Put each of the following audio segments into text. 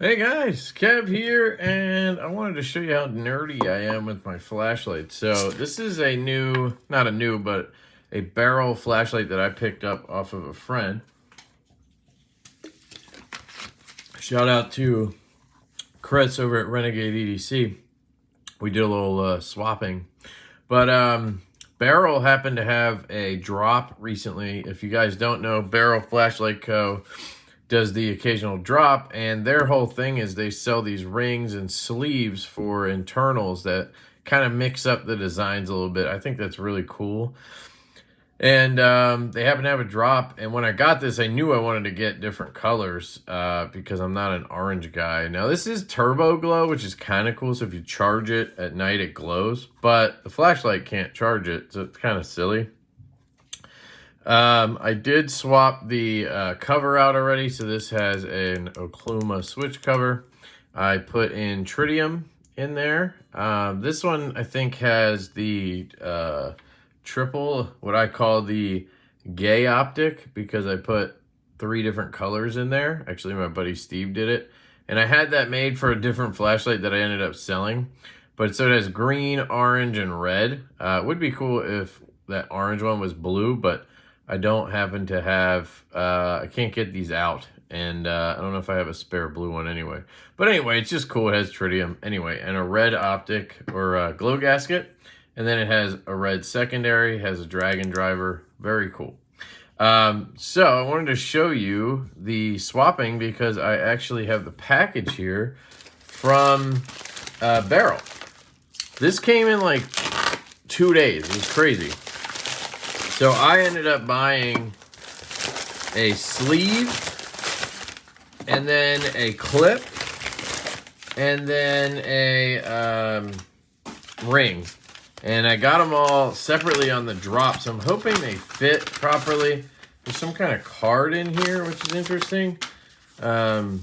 Hey guys, Kev here, and I wanted to show you how nerdy I am with my flashlight. So this is a new, not a new, but a barrel flashlight that I picked up off of a friend. Shout out to Chris over at Renegade EDC. We did a little swapping. But Barrel happened to have a drop recently. If you guys don't know, Barrel Flashlight Co. does the occasional drop, and their whole thing is they sell these rings and sleeves for internals that kind of mix up the designs a little bit. I think that's really cool. And they happen to have a drop, and when I got this, I knew I wanted to get different colors because I'm not an orange guy. Now, this is turbo glow, which is kind of cool, so if you charge it at night, it glows, but the flashlight can't charge it, so it's kind of silly. I did swap the cover out already, so this has an Okluma switch cover. I put in tritium in there. This one I think has the triple, what I call the gay optic, because I put 3 different colors in there. Actually, my buddy Steve did it, and I had that made for a different flashlight that I ended up selling. But so it has green, orange, and red. It would be cool if that orange one was blue, but I don't happen to have, I can't get these out, and I don't know if I have a spare blue one anyway. But anyway, it's just cool. It has tritium anyway, and a red optic or a glow gasket, and then it has a red secondary, has a dragon driver. Very cool. So I wanted to show you the swapping because I actually have the package here from Barrel. This came in like 2 days. It was crazy. So I ended up buying a sleeve, and then a clip, and then a ring. And I got them all separately on the drop, so I'm hoping they fit properly. There's some kind of card in here, which is interesting. That's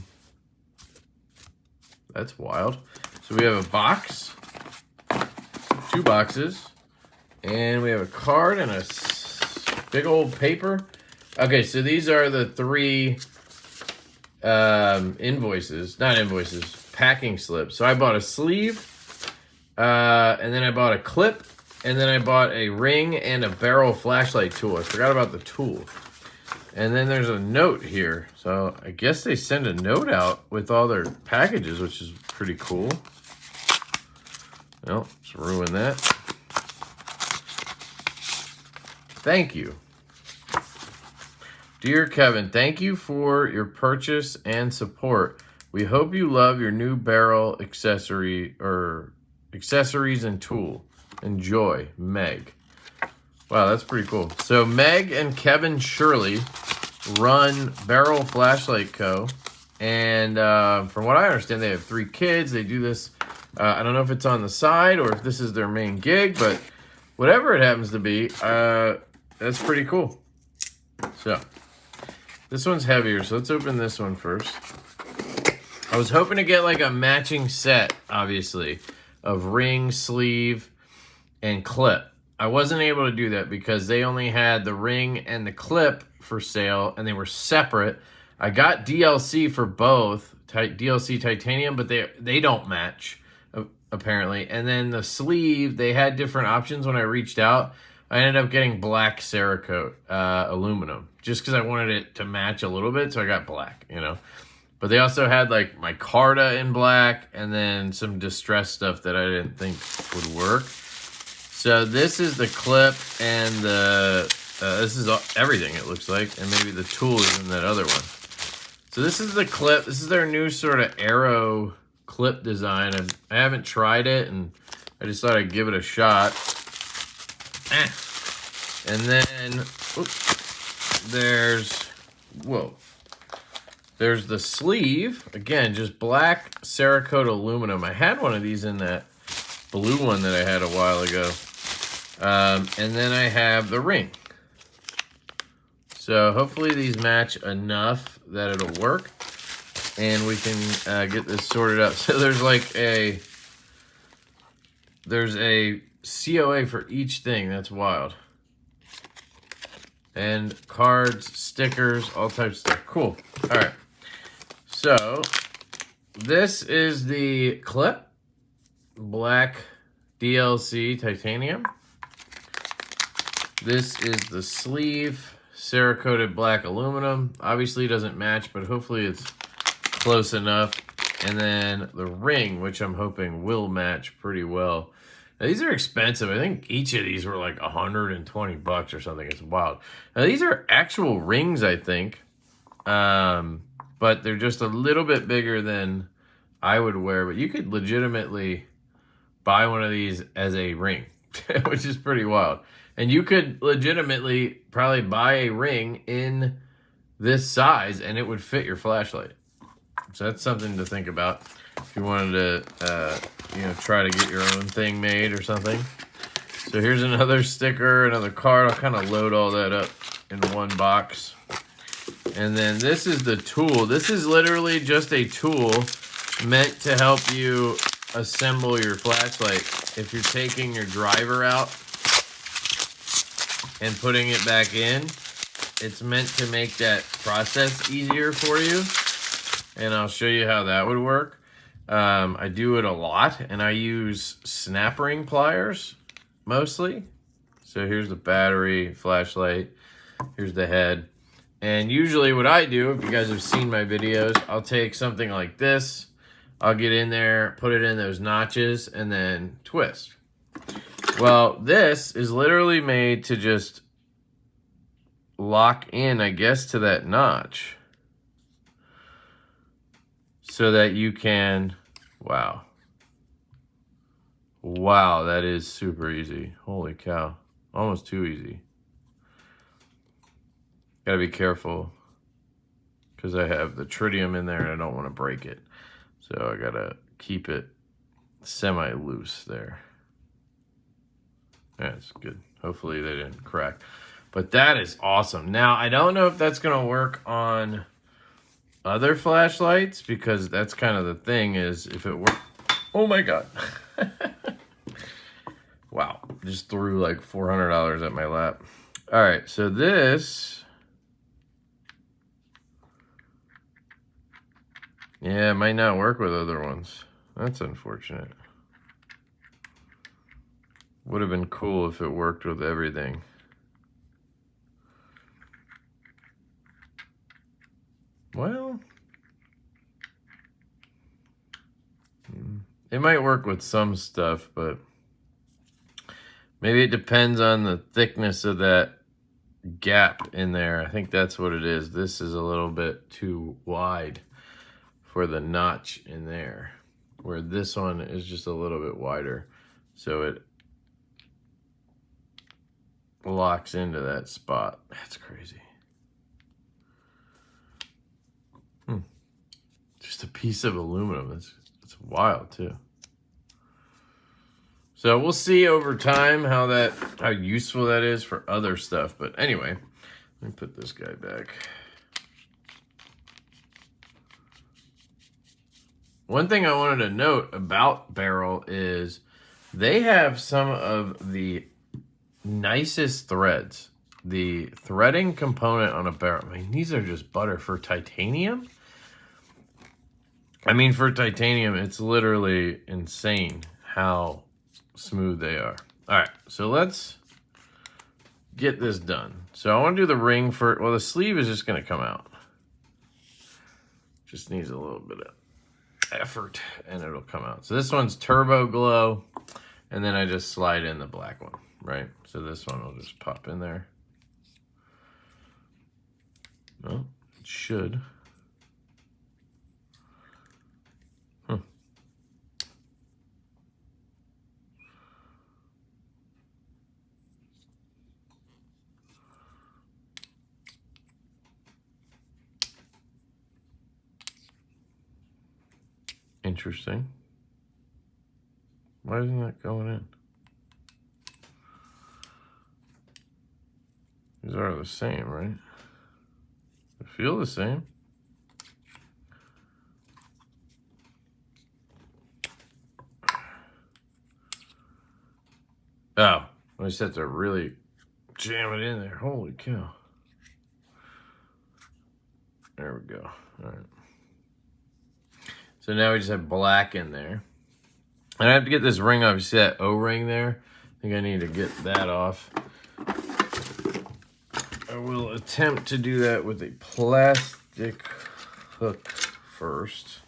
wild. So we have a box, 2 boxes, and we have a card and a big old paper. Okay, so these are the 3 packing slips. So I bought a sleeve, and then I bought a clip, and then I bought a ring and a Barrel flashlight tool. I forgot about the tool. And then there's a note here. So I guess they send a note out with all their packages, which is pretty cool. Well, let's ruin that. Thank you. Dear Kevin, thank you for your purchase and support. We hope you love your new Barrel accessories and tool. Enjoy, Meg. Wow, that's pretty cool. So Meg and Kevin Shirley run Barrel Flashlight Co. And from what I understand, they have 3 kids. They do this, I don't know if it's on the side or if this is their main gig, but whatever it happens to be, that's pretty cool. So this one's heavier, so let's open this one first. I was hoping to get like a matching set, obviously, of ring, sleeve, and clip. I wasn't able to do that because they only had the ring and the clip for sale, and they were separate. I got DLC for both, DLC titanium, but they don't match, apparently. And then the sleeve, they had different options when I reached out. I ended up getting black Cerakote aluminum just because I wanted it to match a little bit, so I got black, you know. But they also had like my Carta in black and then some distressed stuff that I didn't think would work. So this is the clip and the this is everything, it looks like, and maybe the tool is in that other one. So this is the clip. This is their new sort of arrow clip design. I haven't tried it, and I just thought I'd give it a shot. And then there's the sleeve. Again, just black Cerakote aluminum. I had one of these in that blue one that I had a while ago. And then I have the ring. So hopefully these match enough that it'll work, and we can get this sorted out. So there's like a COA for each thing. That's wild. And cards, stickers, all types of stuff. Cool. All right. So this is the clip, black DLC titanium. This is the sleeve, Cerakoted black aluminum. Obviously it doesn't match, but hopefully it's close enough. And then the ring, which I'm hoping will match pretty well. Now, these are expensive. I think each of these were like 120 bucks or something. It's wild. Now, these are actual rings, I think. But they're just a little bit bigger than I would wear. But you could legitimately buy one of these as a ring, which is pretty wild. And you could legitimately probably buy a ring in this size and it would fit your flashlight. So that's something to think about if you wanted to, try to get your own thing made or something. So here's another sticker, another card. I'll kind of load all that up in one box. And then this is the tool. This is literally just a tool meant to help you assemble your flashlight. If you're taking your driver out and putting it back in, it's meant to make that process easier for you. And I'll show you how that would work. I do it a lot, and I use snap ring pliers mostly. So here's the battery, flashlight, here's the head. And usually what I do, if you guys have seen my videos, I'll take something like this, I'll get in there, put it in those notches, and then twist. Well, this is literally made to just lock in, I guess, to that notch. So that you can, wow, that is super easy. Holy cow, almost too easy. Gotta be careful because I have the tritium in there and I don't want to break it. So I gotta keep it semi-loose there. That's good. Hopefully they didn't crack. But that is awesome. Now, I don't know if that's gonna work on other flashlights, because that's kind of the thing, is if it works. Oh my god. Wow, just threw like $400 at my lap. All right, so this, yeah, it might not work with other ones. That's unfortunate. Would have been cool if it worked with everything. Well, it might work with some stuff, but maybe it depends on the thickness of that gap in there. I think that's what it is. This is a little bit too wide for the notch in there, where this one is just a little bit wider. So it locks into that spot. That's crazy. Just a piece of aluminum. It's wild too. So we'll see over time how useful that is for other stuff. But anyway, let me put this guy back. One thing I wanted to note about Barrel is they have some of the nicest threads. The threading component on a barrel, I mean, these are just butter for titanium. I mean, for titanium, it's literally insane how smooth they are. All right, so let's get this done. So I want to do the ring for, well, the sleeve is just going to come out. Just needs a little bit of effort and it'll come out. So this one's Turbo Glow, and then I just slide in the black one, right? So this one will just pop in there. Well, it should. Interesting. Why isn't that going in? These are the same, right? They feel the same. Oh, I just have to really jam it in there. Holy cow. There we go. All right. So now we just have black in there. And I have to get this ring off. You see that O-ring there? I think I need to get that off. I will attempt to do that with a plastic hook first.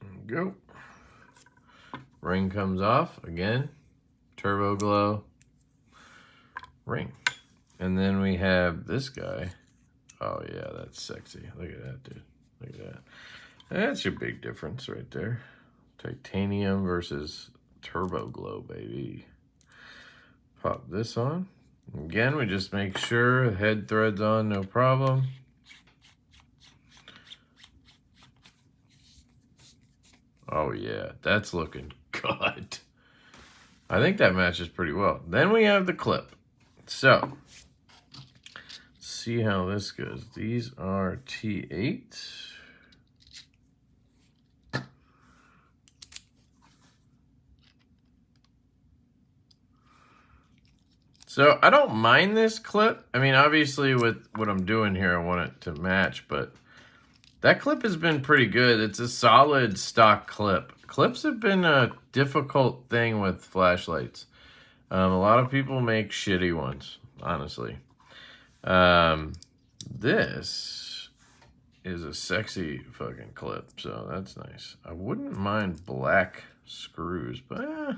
There we go. Ring comes off again. Turbo glow ring. And then we have this guy. Oh yeah, that's sexy. Look at that, dude. Look at that. That's your big difference right there. Titanium versus turbo glow, baby. Pop this on. Again, we just make sure the head thread's on, no problem. Oh yeah, that's looking good. I think that matches pretty well. Then we have the clip. So, let's see how this goes. These are T8. So, I don't mind this clip. I mean, obviously with what I'm doing here, I want it to match, but that clip has been pretty good. It's a solid stock clip. Clips have been a difficult thing with flashlights. A lot of people make shitty ones, honestly. This is a sexy fucking clip, so that's nice. I wouldn't mind black screws, but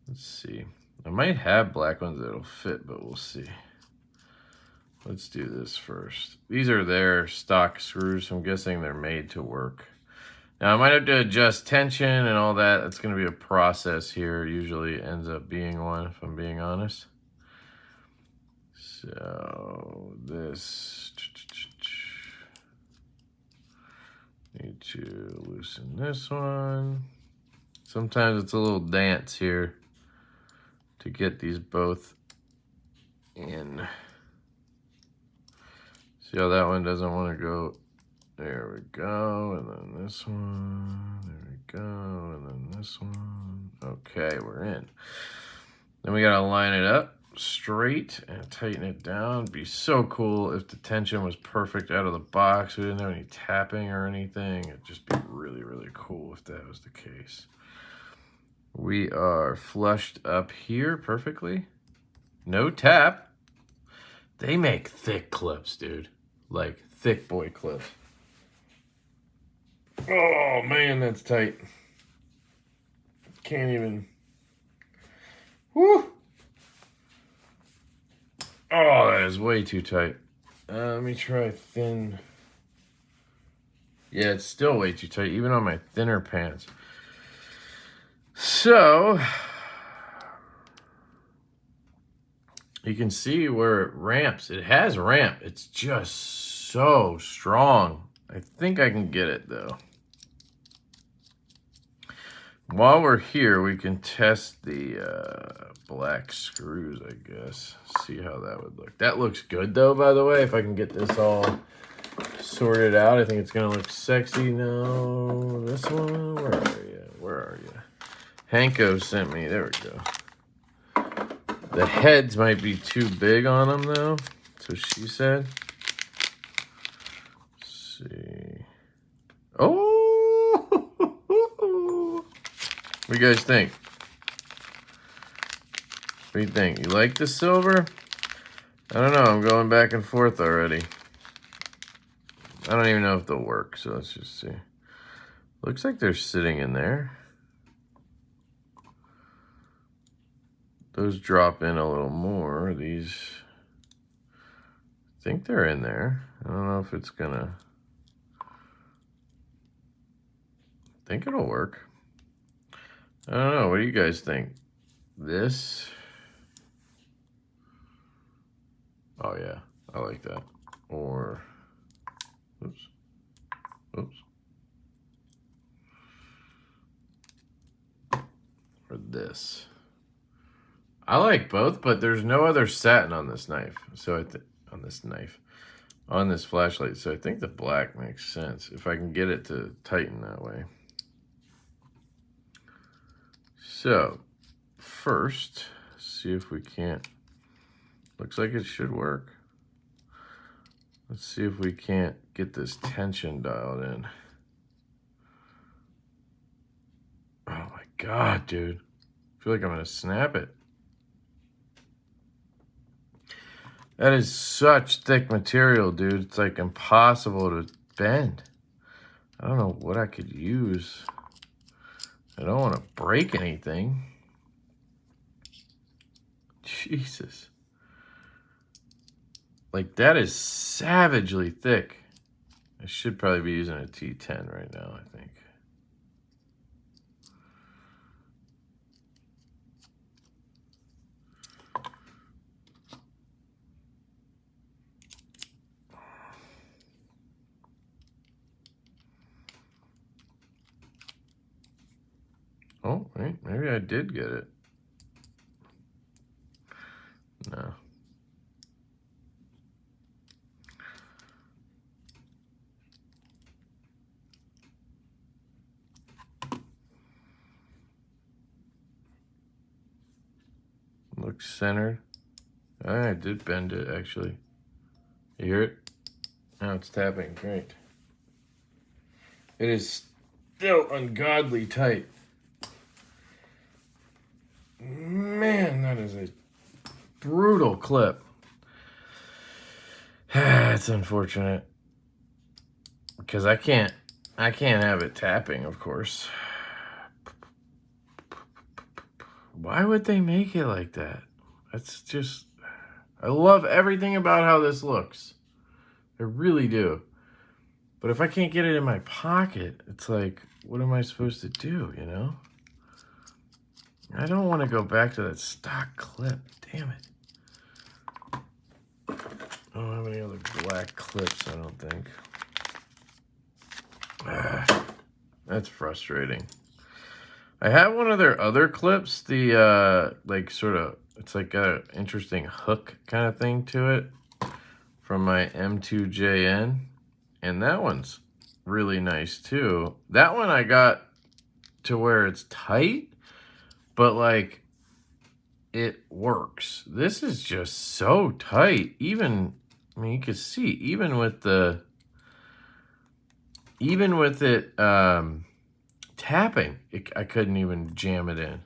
let's see. I might have black ones that'll fit, but we'll see. Let's do this first. These are their stock screws, so I'm guessing they're made to work. Now, I might have to adjust tension and all that. That's going to be a process here. Usually ends up being one, if I'm being honest. So, this. Need to loosen this one. Sometimes it's a little dance here to get these both in. See how that one doesn't want to go? There we go, and then this one, there we go, and then this one. Okay, we're in. Then we gotta line it up straight and tighten it down. It'd be so cool if the tension was perfect out of the box. We didn't have any tapping or anything. It'd just be really, really cool if that was the case. We are flushed up here perfectly. No tap. They make thick clips, dude. Like thick boy clips. Oh man, that's tight. Can't even. Woo! Oh, that is way too tight. Let me try thin. Yeah, it's still way too tight, even on my thinner pants. So, you can see where it ramps. It has ramp. It's just so strong. I think I can get it though. While we're here, we can test the black screws, I guess. See how that would look. That looks good though, by the way. If I can get this all sorted out, I think it's gonna look sexy. No, this one, where are you? Where are you? Hanko sent me, there we go. The heads might be too big on them though, so she said. Let's see. Oh! What do you guys think? What do you think? You like the silver? I don't know. I'm going back and forth already. I don't even know if they'll work, so let's just see. Looks like they're sitting in there. Those drop in a little more. These, I think they're in there. I don't know if it's gonna. I think it'll work. I don't know. What do you guys think? This? Oh yeah, I like that. Or, oops, oops. Or this. I like both, but there's no other satin on this knife. So on this knife, on this flashlight. So I think the black makes sense if I can get it to tighten that way. So first, see if we can't, looks like it should work. Let's see if we can't get this tension dialed in. Oh my God, dude. I feel like I'm gonna snap it. That is such thick material, dude. It's like impossible to bend. I don't know what I could use. I don't want to break anything. Jesus. Like, that is savagely thick. I should probably be using a T10 right now, I think. Oh, wait, maybe I did get it. No. Looks centered. I did bend it, actually. You hear it? Now it's tapping. Great. It is still ungodly tight. Man, that is a brutal clip. It's unfortunate. Because I can't have it tapping, of course. Why would they make it like that? That's just, I love everything about how this looks. I really do. But if I can't get it in my pocket, it's like, what am I supposed to do, you know? I don't want to go back to that stock clip. Damn it. I don't have any other black clips, I don't think. That's frustrating. I have one of their other clips, the like sort of, it's like a interesting hook kind of thing to it from my M2JN, and that one's really nice too. That one I got to where it's tight, but like it works. This is just so tight. Even, I mean, you can see even with it tapping, I couldn't even jam it in.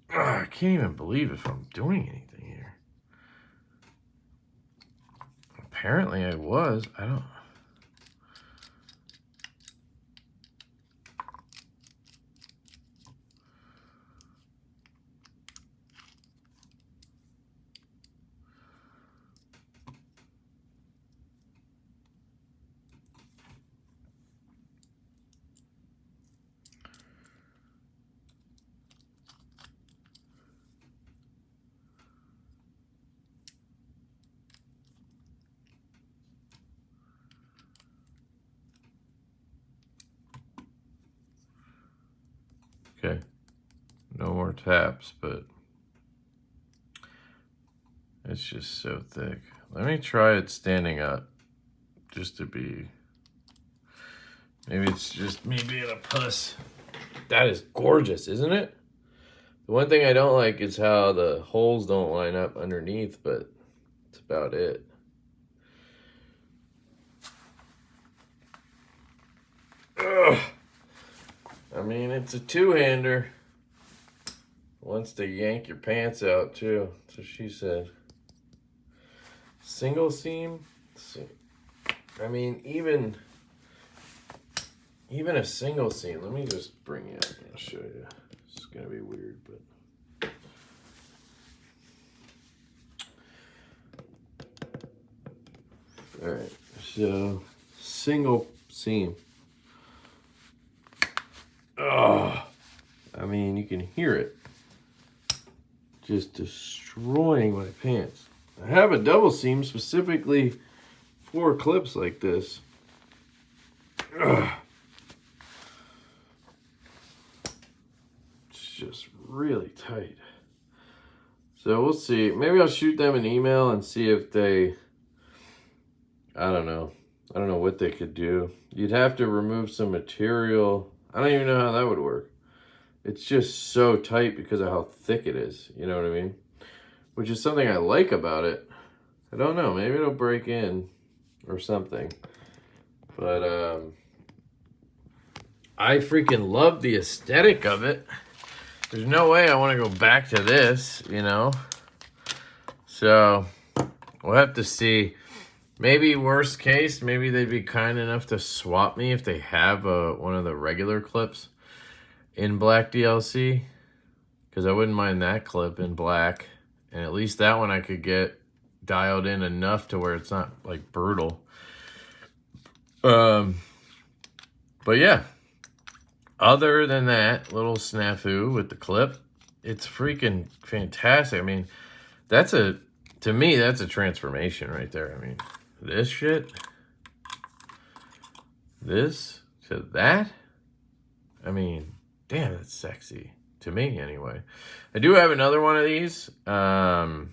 I can't even believe if I'm doing anything here. Apparently I was. I don't. Okay. No more taps, but it's just so thick. Let me try it standing up, just to be, maybe it's just me being a puss. That is gorgeous, isn't it? The one thing I don't like is how the holes don't line up underneath, but that's about it. Ugh. I mean, it's a two-hander. Wants to yank your pants out, too. That's what she said. Single seam? I mean, even a single seam. Let me just bring you up and I'll show you. It's going to be weird, but... Alright, so single seam. Oh, I mean, you can hear it just destroying my pants. I have a double seam specifically for clips like this. Ugh. It's just really tight. So we'll see. Maybe I'll shoot them an email and see if they, I don't know. I don't know what they could do. You'd have to remove some material. I don't even know how that would work. It's just so tight because of how thick it is. You know what I mean? Which is something I like about it. I don't know. Maybe it'll break in or something. But I freaking love the aesthetic of it. There's no way I want to go back to this, you know? So, we'll have to see. Maybe worst case, maybe they'd be kind enough to swap me if they have one of the regular clips in black DLC. Because I wouldn't mind that clip in black. And at least that one I could get dialed in enough to where it's not, like, brutal. But yeah. Other than that little snafu with the clip, it's freaking fantastic. I mean, to me, that's a transformation right there. I mean, this shit, this to that. I mean, damn, that's sexy. To me, anyway. I do have another one of these. I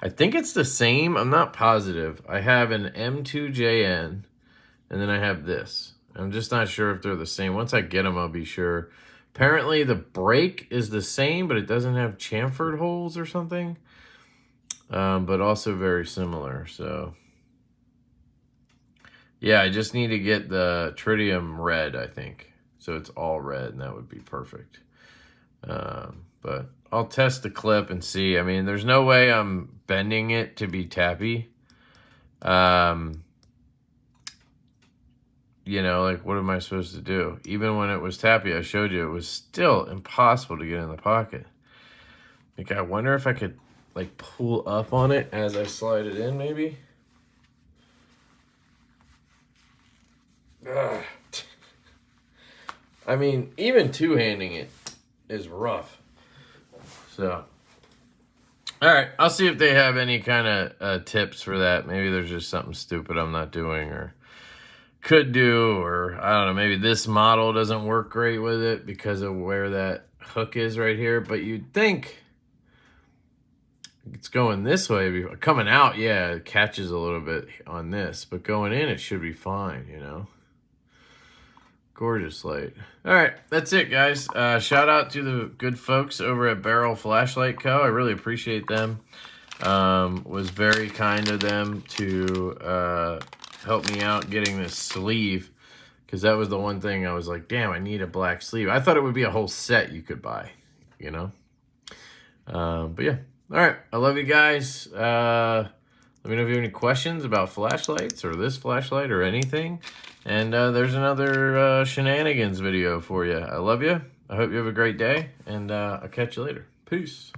think it's the same. I'm not positive. I have an M2JN, and then I have this. I'm just not sure if they're the same. Once I get them, I'll be sure. Apparently, the brake is the same, but it doesn't have chamfered holes or something. But also very similar. So, yeah, I just need to get the tritium red, I think. So it's all red, and that would be perfect. But I'll test the clip and see. I mean, there's no way I'm bending it to be tappy. You know, like, what am I supposed to do? Even when it was tappy, I showed you, it was still impossible to get in the pocket. Like, I wonder if I could, like, pull up on it as I slide it in, maybe? Ugh. I mean, even two-handing it is rough. So, all right, I'll see if they have any kind of tips for that. Maybe there's just something stupid I'm not doing, or could do, or I don't know, maybe this model doesn't work great with it because of where that hook is right here. But you'd think it's going this way. Coming out, yeah, it catches a little bit on this, but going in, it should be fine, you know? Gorgeous light. All right, that's it, guys. Shout out to the good folks over at Barrel Flashlight Co. I really appreciate them. Was very kind of them to help me out getting this sleeve, because that was the one thing I was like, damn, I need a black sleeve. I thought it would be a whole set you could buy, you know? But yeah. All right, I love you guys. Let me know if you have any questions about flashlights or this flashlight or anything. And there's another Shenanigans video for you. I love you. I hope you have a great day, and I'll catch you later. Peace.